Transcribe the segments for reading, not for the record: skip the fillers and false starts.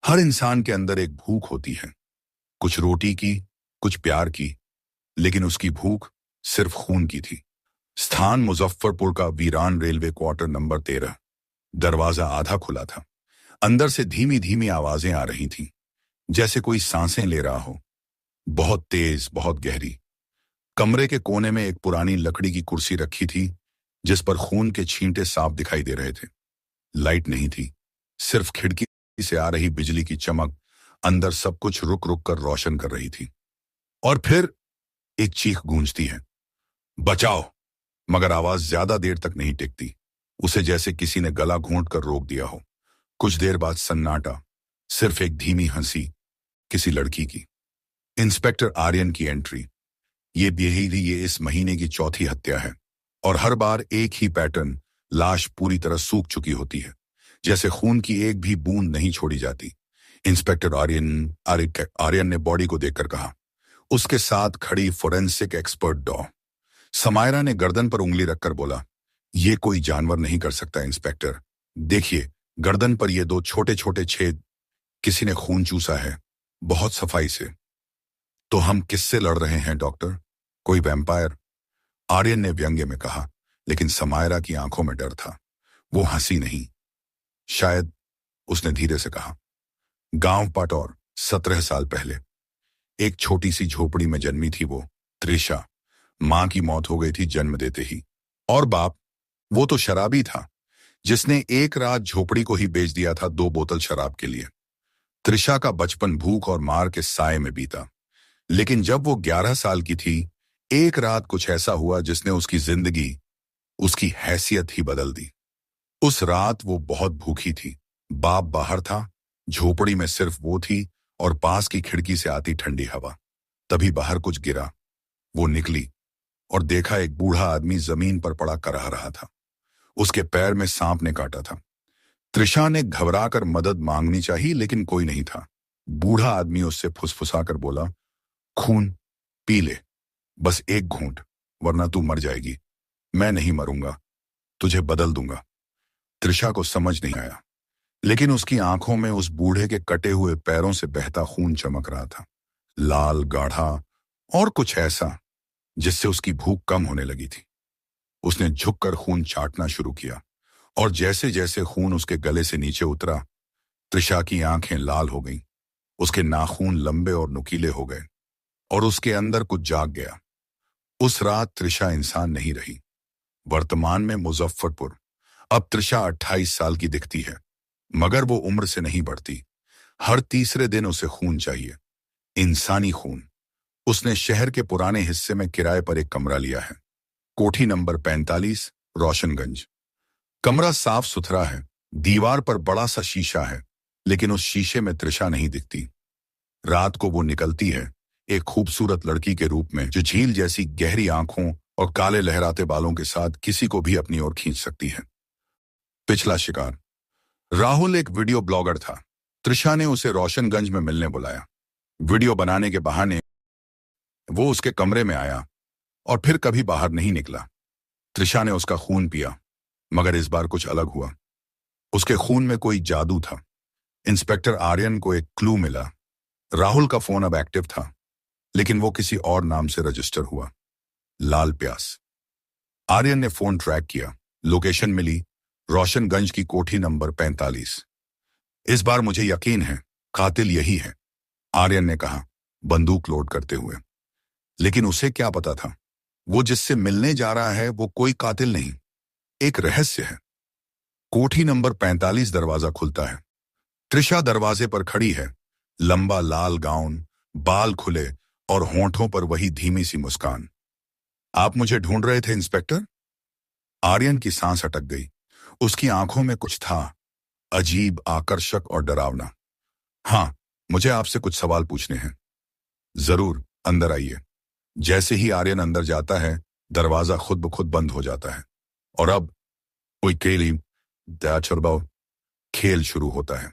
हर इंसान के अंदर एक भूख होती है, कुछ रोटी की, कुछ प्यार की, लेकिन उसकी भूख सिर्फ खून की थी। स्थान मुजफ्फरपुर का वीरान रेलवे क्वार्टर नंबर 13। दरवाजा आधा खुला था। अंदर से धीमी धीमी आवाजें आ रही थीं, जैसे कोई सांसें ले रहा हो, बहुत तेज, बहुत गहरी। कमरे के कोने में एक पुरानी लकड़ी की कुर्सी रखी थी, जिस पर खून के छींटे साफ दिखाई दे रहे थे। लाइट नहीं थी, सिर्फ खिड़की से आ रही बिजली की चमक अंदर सब कुछ रुक रुक कर रोशन कर रही थी। और फिर एक चीख गूंजती है, बचाओ। मगर आवाज ज्यादा देर तक नहीं टिकती, उसे जैसे किसी ने गला घोंट कर रोक दिया हो। कुछ देर बाद सन्नाटा, सिर्फ एक धीमी हंसी किसी लड़की की। इंस्पेक्टर आर्यन की एंट्री। ये इस महीने की चौथी हत्या है, और हर बार एक ही पैटर्न। लाश पूरी तरह सूख चुकी होती है, जैसे खून की एक भी बूंद नहीं छोड़ी जाती। इंस्पेक्टर आर्यन ने बॉडी को देखकर कहा। उसके साथ खड़ी फोरेंसिक एक्सपर्ट डॉ समायरा ने गर्दन पर उंगली रखकर बोला, ये कोई जानवर नहीं कर सकता इंस्पेक्टर। देखिए, गर्दन पर ये दो छोटे छोटे छेद, किसी ने खून चूसा है, बहुत सफाई से। तो हम किससे लड़ रहे हैं डॉक्टर? कोई वैम्पायर? आर्यन ने व्यंग्य में कहा, लेकिन समायरा की आंखों में डर था। वो हंसी नहीं। शायद, उसने धीरे से कहा। गांव पटौर, 17 साल पहले एक छोटी सी झोपड़ी में जन्मी थी वो, त्रिशा। मां की मौत हो गई थी जन्म देते ही। और बाप, वो तो शराबी था, जिसने एक रात झोपड़ी को ही बेच दिया था 2 बोतल शराब के लिए। त्रिशा का बचपन भूख और मार के साए में बीता। लेकिन जब वो 11 साल की थी, एक रात कुछ ऐसा हुआ जिसने उसकी जिंदगी, उसकी हैसियत ही बदल दी। उस रात वो बहुत भूखी थी। बाप बाहर था, झोपड़ी में सिर्फ वो थी और पास की खिड़की से आती ठंडी हवा। तभी बाहर कुछ गिरा। वो निकली और देखा एक बूढ़ा आदमी जमीन पर पड़ा कराह रहा था। उसके पैर में सांप ने काटा था। त्रिशा ने घबराकर मदद मांगनी चाहिए, लेकिन कोई नहीं था। बूढ़ा आदमी उससे फुसफुसाकर बोला, खून पी ले, बस एक घूंट, वरना तू मर जाएगी। मैं नहीं मरूंगा, तुझे बदल दूंगा। त्रिशा को समझ नहीं आया, लेकिन उसकी आंखों में उस बूढ़े के कटे हुए पैरों से बहता खून चमक रहा था, लाल, गाढ़ा और कुछ ऐसा जिससे उसकी भूख कम होने लगी थी। उसने झुककर खून चाटना शुरू किया, और जैसे जैसे खून उसके गले से नीचे उतरा, त्रिशा की आंखें लाल हो गईं, उसके नाखून लंबे और नुकीले हो गए, और उसके अंदर कुछ जाग गया। उस रात त्रिशा इंसान नहीं रही। वर्तमान में मुजफ्फरपुर। अब त्रिशा 28 साल की दिखती है, मगर वो उम्र से नहीं बढ़ती। हर तीसरे दिन उसे खून चाहिए, इंसानी खून। उसने शहर के पुराने हिस्से में किराए पर एक कमरा लिया है, कोठी नंबर 45, रोशनगंज। कमरा साफ सुथरा है, दीवार पर बड़ा सा शीशा है, लेकिन उस शीशे में त्रिशा नहीं दिखती। रात को वो निकलती है, एक खूबसूरत लड़की के रूप में, जो झील जैसी गहरी आंखों और काले लहराते बालों के साथ किसी को भी अपनी ओर खींच सकती है। पिछला शिकार। राहुल एक वीडियो ब्लॉगर था। त्रिशा ने उसे रोशनगंज में मिलने बुलाया। वीडियो बनाने के बहाने वो उसके कमरे में आया और फिर कभी बाहर नहीं निकला। त्रिशा ने उसका खून पिया, मगर इस बार कुछ अलग हुआ। उसके खून में कोई जादू था। इंस्पेक्टर आर्यन को एक क्लू मिला। राहुल का फोन अब एक्टिव था, लेकिन वो किसी और नाम से रजिस्टर हुआ, लाल प्यास। आर्यन ने फोन ट्रैक किया, लोकेशन मिली, रोशनगंज की कोठी नंबर 45। इस बार मुझे यकीन है, कातिल यही है, आर्यन ने कहा, बंदूक लोड करते हुए। लेकिन उसे क्या पता था, वो जिससे मिलने जा रहा है वो कोई कातिल नहीं, एक रहस्य है। कोठी नंबर 45 दरवाजा खुलता है। त्रिशा दरवाजे पर खड़ी है, लंबा लाल गाउन, बाल खुले और होंठों पर वही धीमी सी मुस्कान। आप मुझे ढूंढ रहे थे इंस्पेक्टर? आर्यन की सांस अटक गई। उसकी आंखों में कुछ था, अजीब, आकर्षक और डरावना। हाँ, मुझे आपसे कुछ सवाल पूछने हैं। जरूर, अंदर आइए। जैसे ही आर्यन अंदर जाता है, दरवाजा खुद ब खुद बंद हो जाता है, और अब कोई खेल शुरू होता है।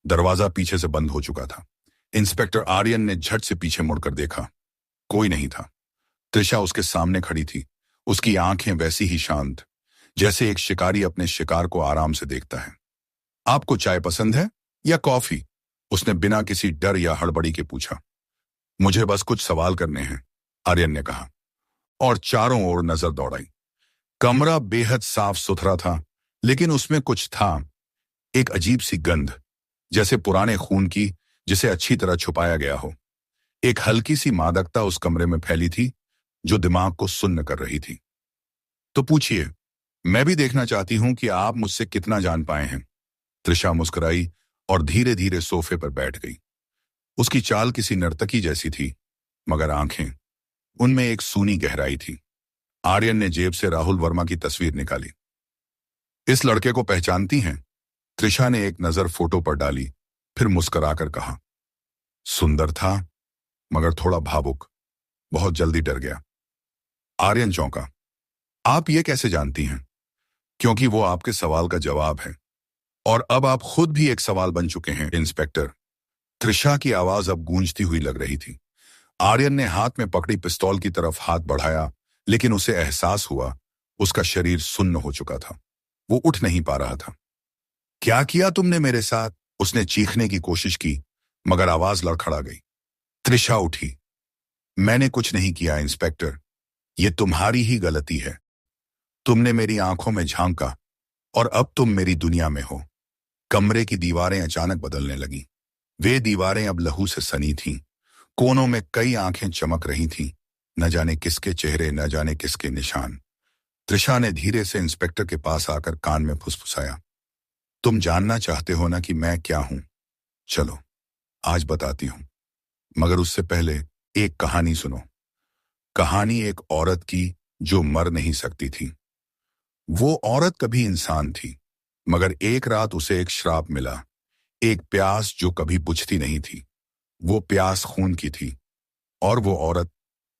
दरवाजा पीछे से बंद हो चुका था। इंस्पेक्टर आर्यन ने झट से पीछे मुड़कर देखा। कोई नहीं था। त्रिशा उसके सामने खड़ी थी, उसकी आंखें वैसी ही शांत, जैसे एक शिकारी अपने शिकार को आराम से देखता है। आपको चाय पसंद है या कॉफी? उसने बिना किसी डर या हड़बड़ी के पूछा। मुझे बस कुछ सवाल करने हैं, आर्यन ने कहा और चारों ओर नजर दौड़ाई। कमरा बेहद साफ सुथरा था, लेकिन उसमें कुछ था, एक अजीब सी गंध, जैसे पुराने खून की, जिसे अच्छी तरह छुपाया गया हो। एक हल्की सी मादकता उस कमरे में फैली थी, जो दिमाग को सुन्न कर रही थी। तो पूछिए, मैं भी देखना चाहती हूं कि आप मुझसे कितना जान पाए हैं। त्रिशा मुस्कुराई और धीरे धीरे सोफे पर बैठ गई। उसकी चाल किसी नर्तकी जैसी थी, मगर आंखें, उनमें एक सूनी गहराई थी। आर्यन ने जेब से राहुल वर्मा की तस्वीर निकाली। इस लड़के को पहचानती हैं? त्रिशा ने एक नजर फोटो पर डाली, फिर मुस्कुराकर कहा। सुंदर था, मगर थोड़ा भावुक, बहुत जल्दी डर गया। आर्यन चौंका। आप ये कैसे जानती हैं? क्योंकि वो आपके सवाल का जवाब है, और अब आप खुद भी एक सवाल बन चुके हैं, इंस्पेक्टर। त्रिशा की आवाज अब गूंजती हुई लग रही थी। आर्यन ने हाथ में पकड़ी पिस्तौल की तरफ हाथ बढ़ाया, लेकिन उसे एहसास हुआ उसका शरीर सुन्न हो चुका था। वो उठ नहीं पा रहा था। क्या किया तुमने मेरे साथ? उसने चीखने की कोशिश की, मगर आवाज लड़खड़ा गई। त्रिशा उठी। मैंने कुछ नहीं किया इंस्पेक्टर, ये तुम्हारी ही गलती है। तुमने मेरी आंखों में झांका और अब तुम मेरी दुनिया में हो। कमरे की दीवारें अचानक बदलने लगीं। वे दीवारें अब लहू से सनी थीं। कोनों में कई आंखें चमक रही थीं, न जाने किसके चेहरे, न जाने किसके निशान। त्रिशा ने धीरे से इंस्पेक्टर के पास आकर कान में फुसफुसाया। तुम जानना चाहते हो ना कि मैं क्या हूं? चलो, आज बताती हूं, मगर उससे पहले एक कहानी सुनो। कहानी एक औरत की जो मर नहीं सकती थी। वो औरत कभी इंसान थी, मगर एक रात उसे एक श्राप मिला, एक प्यास जो कभी बुझती नहीं थी। वो प्यास खून की थी, और वो औरत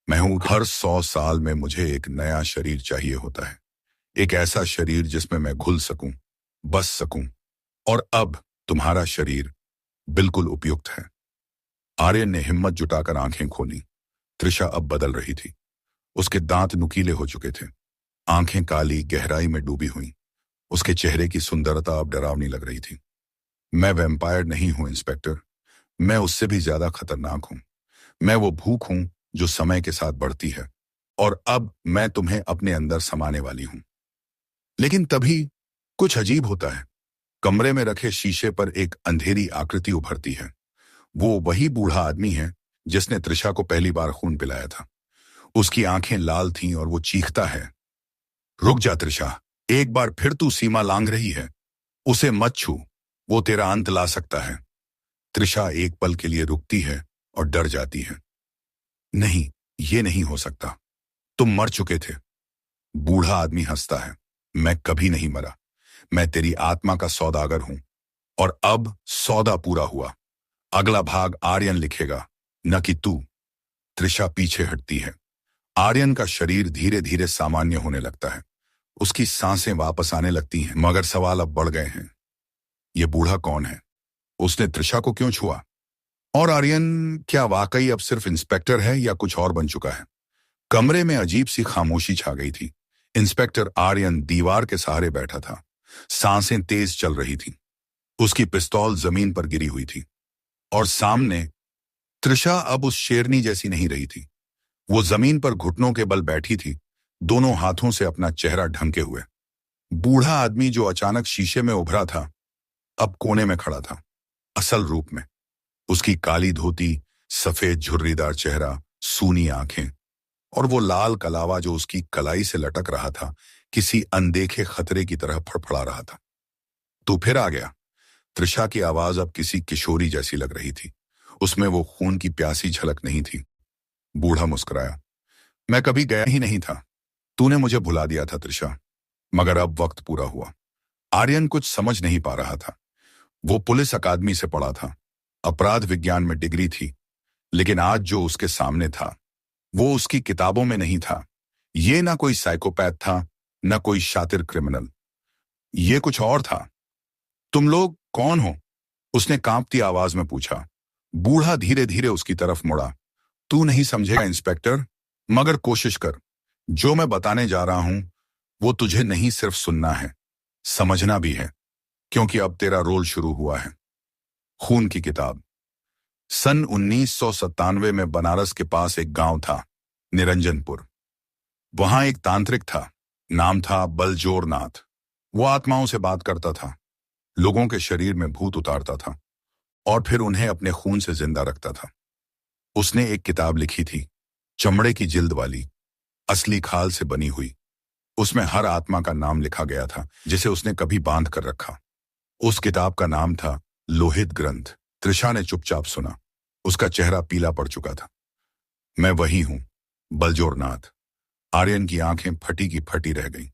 मैं हूं। हर 100 साल में मुझे एक नया शरीर चाहिए होता है, एक ऐसा शरीर जिसमें मैं घुल सकूं, बस सकूं, और अब तुम्हारा शरीर बिल्कुल उपयुक्त है। आर्यन ने हिम्मत जुटाकर आंखें खोली। त्रिशा अब बदल रही थी। उसके दांत नुकीले हो चुके थे, आंखें काली गहराई में डूबी हुई। उसके चेहरे की सुंदरता अब डरावनी लग रही थी। मैं वैम्पायर नहीं हूं इंस्पेक्टर, मैं उससे भी ज्यादा खतरनाक हूं। मैं वो भूख हूं जो समय के साथ बढ़ती है, और अब मैं तुम्हें अपने अंदर समाने वाली हूं। लेकिन तभी कुछ अजीब होता है। कमरे में रखे शीशे पर एक अंधेरी आकृति उभरती है। वो वही बूढ़ा आदमी है जिसने त्रिशा को पहली बार खून पिलाया था। उसकी आंखें लाल थीं और वो चीखता है, रुक जा त्रिशा, एक बार फिर तू सीमा लांघ रही है। उसे मत छू, वो तेरा अंत ला सकता है। त्रिशा एक पल के लिए रुकती है और डर जाती है। नहीं, ये नहीं हो सकता, तुम मर चुके थे। बूढ़ा आदमी हंसता है। मैं कभी नहीं मरा, मैं तेरी आत्मा का सौदागर हूं, और अब सौदा पूरा हुआ। अगला भाग आर्यन लिखेगा, न कि तू। त्रिशा पीछे हटती है। आर्यन का शरीर धीरे धीरे सामान्य होने लगता है। उसकी सांसें वापस आने लगती हैं, मगर सवाल अब बढ़ गए हैं। ये बूढ़ा कौन है? उसने त्रिशा को क्यों छुआ? और आर्यन क्या वाकई अब सिर्फ इंस्पेक्टर है या कुछ और बन चुका है? कमरे में अजीब सी खामोशी छा गई थी। इंस्पेक्टर आर्यन दीवार के सहारे बैठा था। सांसें तेज चल रही थी। उसकी पिस्तौल जमीन पर गिरी हुई थी, और सामने त्रिशा अब उस शेरनी जैसी नहीं रही थी। वो जमीन पर घुटनों के बल बैठी थी, दोनों हाथों से अपना चेहरा ढंके हुए। बूढ़ा आदमी जो अचानक शीशे में उभरा था, अब कोने में खड़ा था, असल रूप में। उसकी काली धोती, सफेद झुर्रीदार चेहरा, सूनी आंखें, और वो लाल कलावा जो उसकी कलाई से लटक रहा था, किसी अनदेखे खतरे की तरह फड़फड़ा रहा था। तू फिर आ गया। त्रिशा की आवाज अब किसी किशोरी जैसी लग रही थी। उसमें वो खून की प्यासी झलक नहीं थी। बूढ़ा मुस्कुराया। मैं कभी गया ही नहीं था। तूने मुझे भुला दिया था त्रिशा, मगर अब वक्त पूरा हुआ। आर्यन कुछ समझ नहीं पा रहा था। वो पुलिस अकादमी से पढ़ा था, अपराध विज्ञान में डिग्री थी, लेकिन आज जो उसके सामने था, वो उसकी किताबों में नहीं था। ये ना कोई साइकोपैथ था, न कोई शातिर क्रिमिनल। ये कुछ और था। तुम लोग कौन हो? उसने कांपती आवाज में पूछा। बूढ़ा धीरे धीरे उसकी तरफ मुड़ा। तू नहीं समझेगा इंस्पेक्टर, मगर कोशिश कर। जो मैं बताने जा रहा हूं, वो तुझे नहीं सिर्फ सुनना है, समझना भी है, क्योंकि अब तेरा रोल शुरू हुआ है। खून की किताब। सन 1997 में बनारस के पास एक गांव था, निरंजनपुर। वहां एक तांत्रिक था, नाम था बलजोर नाथ। वो आत्माओं से बात करता था, लोगों के शरीर में भूत उतारता था और फिर उन्हें अपने खून से जिंदा रखता था। उसने एक किताब लिखी थी, चमड़े की जिल्द वाली, असली खाल से बनी हुई। उसमें हर आत्मा का नाम लिखा गया था जिसे उसने कभी बांध कर रखा। उस किताब का नाम था लोहित ग्रंथ। त्रिशा ने चुपचाप सुना। उसका चेहरा पीला पड़ चुका था। मैं वही हूं, बलजोर नाथ। आर्यन की आंखें फटी की फटी रह गईं।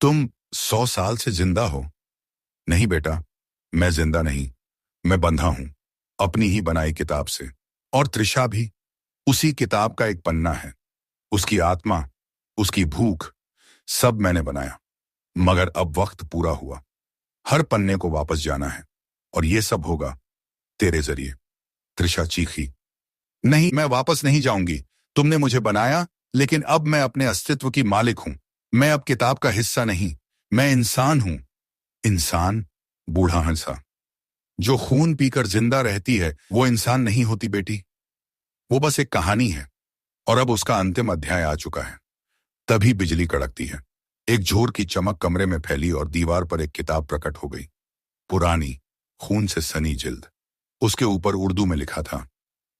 तुम 100 साल से जिंदा हो? नहीं बेटा, मैं जिंदा नहीं, मैं बंधा हूं, अपनी ही बनाई किताब से। और त्रिशा भी उसी किताब का एक पन्ना है। उसकी आत्मा, उसकी भूख, सब मैंने बनाया। मगर अब वक्त पूरा हुआ। हर पन्ने को वापस जाना है और ये सब होगा तेरे जरिए। त्रिशा चीखी। नहीं, मैं वापस नहीं जाऊंगी। तुमने मुझे बनाया, लेकिन अब मैं अपने अस्तित्व की मालिक हूं। मैं अब किताब का हिस्सा नहीं, मैं इंसान हूं। इंसान? बूढ़ा हंसा। जो खून पीकर जिंदा रहती है वो इंसान नहीं होती बेटी। वो बस एक कहानी है और अब उसका अंतिम अध्याय आ चुका है। तभी बिजली कड़कती है। एक झोर की चमक कमरे में फैली और दीवार पर एक किताब प्रकट हो गई। पुरानी, खून से सनी जिल्द। उसके ऊपर उर्दू में लिखा था।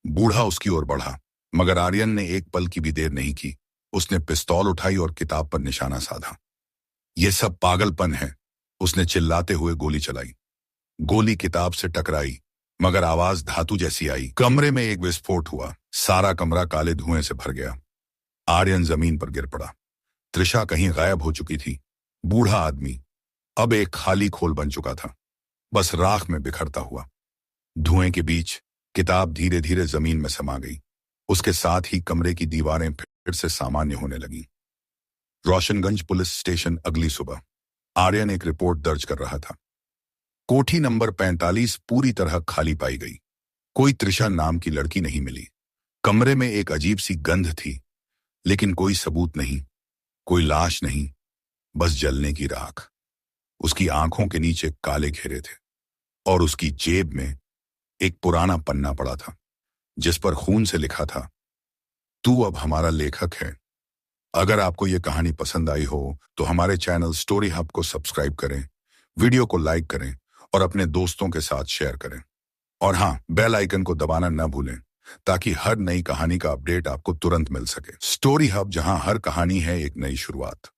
बूढ़ा उसकी ओर बढ़ा, मगर आर्यन ने एक पल की भी देर नहीं की। उसने पिस्तौल उठाई और किताब पर निशाना साधा। यह सब पागलपन है, उसने चिल्लाते हुए गोली चलाई। गोली किताब से टकराई, मगर आवाज धातु जैसी आई। कमरे में एक विस्फोट हुआ। सारा कमरा काले धुएं से भर गया। आर्यन जमीन पर गिर पड़ा। त्रिशा कहीं गायब हो चुकी थी। बूढ़ा आदमी अब एक खाली खोल बन चुका था, बस राख में बिखरता हुआ। धुएं के बीच किताब धीरे धीरे जमीन में समा गई। उसके साथ ही कमरे की दीवारें फिर से सामान्य होने लगीं। Roshanganj police station. अगली सुबह आर्यन एक रिपोर्ट दर्ज कर रहा था। कोठी नंबर 45 पूरी तरह खाली पाई गई। कोई त्रिशा नाम की लड़की नहीं मिली। कमरे में एक अजीब सी गंध थी, लेकिन कोई सबूत नहीं, कोई लाश नहीं, बस जलने की राख। उसकी आंखों के नीचे काले घेरे थे और उसकी जेब में एक पुराना पन्ना पड़ा था जिस पर खून से लिखा था, तू अब हमारा लेखक है। अगर आपको यह कहानी पसंद आई हो तो हमारे चैनल स्टोरी हब को सब्सक्राइब करें, वीडियो को लाइक करें और अपने दोस्तों के साथ शेयर करें। और हाँ, बेल आइकन को दबाना न भूलें ताकि हर नई कहानी का अपडेट आपको तुरंत मिल सके। स्टोरी हब, जहां हर कहानी है एक नई शुरुआत।